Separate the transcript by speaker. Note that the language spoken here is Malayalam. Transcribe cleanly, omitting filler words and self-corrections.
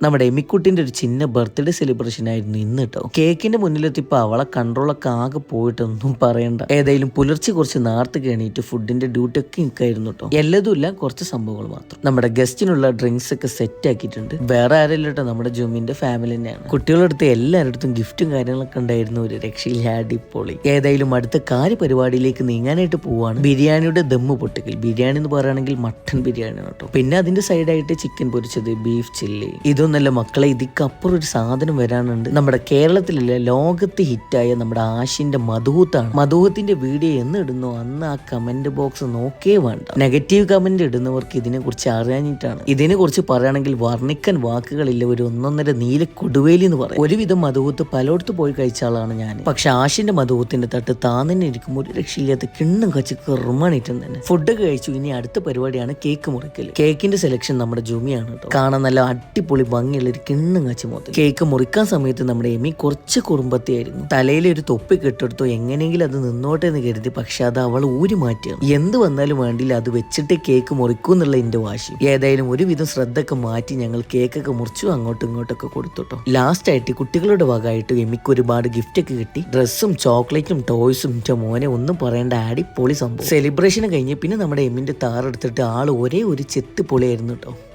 Speaker 1: നമ്മുടെ എമിക്കുട്ടിന്റെ ഒരു ചിന്ന ബർത്ത്ഡേ സെലിബ്രേഷൻ ആയിരുന്നു ഇന്ന് കേട്ടോ. കേക്കിന്റെ മുന്നിലെത്തിയപ്പോ അവളെ കൺട്രോളൊക്കെ ആകെ പോയിട്ടൊന്നും പറയണ്ട. ഏതായാലും പുലർച്ചെ കുറച്ച് നേരത്തെ എണീറ്റ് ഫുഡിന്റെ ഡ്യൂട്ടി ഒക്കെ നിൽക്കായിരുന്നു കേട്ടോ. എല്ലതും ഇല്ല, കുറച്ച് സംഭവങ്ങൾ മാത്രം. നമ്മുടെ ഗസ്റ്റിനുള്ള ഡ്രിങ്ക്സ് ഒക്കെ സെറ്റ് ആക്കിയിട്ടുണ്ട്. വേറെ ആരെല്ലാം കേട്ടോ, നമ്മുടെ ജൂമിന്റെ ഫാമിലി തന്നെയാണ്. കുട്ടികളെടുത്ത് എല്ലാവരുടെ ഗിഫ്റ്റും കാര്യങ്ങളൊക്കെ ഉണ്ടായിരുന്നു. ഒരു രക്ഷയില്ല, അടിപൊളി. ഏതായാലും അടുത്ത പരിപാടിയിലേക്ക് നീങ്ങാനായിട്ട് പോവാണ്. ബിരിയാണിയുടെ ദമ്മ് പൊട്ടിക്കൽ. ബിരിയാണി എന്ന് പറയുകയാണെങ്കിൽ മട്ടൺ ബിരിയാണി കേട്ടോ. പിന്നെ അതിന്റെ സൈഡായിട്ട് ചിക്കൻ പൊരിച്ചത്, ബീഫ് ചില്ലി. ഇതൊന്നല്ല മക്കളെ, ഇതിക്കപ്പുറം ഒരു സാധനം വരാനുണ്ട്. നമ്മുടെ കേരളത്തിലല്ല, ലോകത്ത് ഹിറ്റായ നമ്മുടെ ആഷിന്റെ മധുഹൂത്താണ്. മധുഹൂത്തിന്റെ വീഡിയോ എന്ന് ഇടുന്നു അന്ന് ആ കമന്റ് ബോക്സ് നോക്കേ വേണ്ട. നെഗറ്റീവ് കമന്റ് ഇടുന്നവർക്ക് ഇതിനെ കുറിച്ച് അറിയാനിട്ടാണ്. ഇതിനെ കുറിച്ച് പറയുകയാണെങ്കിൽ വർണ്ണിക്കാൻ വാക്കുകളില്ല. ഒരു ഒന്നൊന്നര നീല കൊടുവേലി എന്ന് പറയും. ഒരുവിധം മധുഹൂത്ത് പലയിടത്ത് പോയി കഴിച്ച ആളാണ് ഞാൻ. പക്ഷെ ആഷിന്റെ മധുഹൂത്തിന്റെ തട്ട് താൻ തന്നെ ഇരിക്കും. ഒരു രക്ഷയില്ലാത്ത കിണ്ണം കച്ച് കെറുമാണിട്ടും തന്നെ. ഫുഡ് കഴിച്ചു. ഇനി അടുത്ത പരിപാടിയാണ് കേക്ക് മുറിക്കൽ. കേക്കിന്റെ സെലക്ഷൻ നമ്മുടെ ജുമിയാണ് കേട്ടോ. കാണാൻ നല്ല അടിപൊളി ഭംഗിയുള്ള ഒരു കിണ്ണം കച്ച് മൊത്തം. കേക്ക് മുറിക്കാൻ സമയത്ത് നമ്മുടെ എമി കുറച്ച് കുറുമ്പത്തിയായിരുന്നു. തലയിൽ ഒരു തൊപ്പി കെട്ടെടുത്തോ, എങ്ങനെയെങ്കിലും അത് നിന്നോട്ടെ എന്ന് കരുതി. പക്ഷെ അത് അവൾ ഊരി മാറ്റിയാണ്. എന്ത് വന്നാലും വേണ്ടിയില്ല, അത് വെച്ചിട്ട് കേക്ക് മുറിക്കൂ എന്നുള്ള എന്റെ വാശി. ഏതായാലും ഒരുവിധം ശ്രദ്ധയൊക്കെ മാറ്റി ഞങ്ങൾ കേക്കൊക്കെ മുറിച്ചു അങ്ങോട്ടും ഇങ്ങോട്ടൊക്കെ കൊടുത്തുട്ടോ. ലാസ്റ്റ് ആയിട്ട് കുട്ടികളുടെ വകയായിട്ട് എമിക്ക് ഒരുപാട് ഗിഫ്റ്റ് ഒക്കെ കിട്ടി. ഡ്രസ്സും ചോക്ലേറ്റും ടോയ്സും. മോനെ ഒന്നും പറയേണ്ട, അടിപൊളി സംഭവം. സെലിബ്രേഷൻ കഴിഞ്ഞ് പിന്നെ നമ്മുടെ എമ്മിന്റെ താറെടുത്തിട്ട് ആള് ഒരേ ഒരു ചെത്ത് പൊളിയായിരുന്നു കേട്ടോ.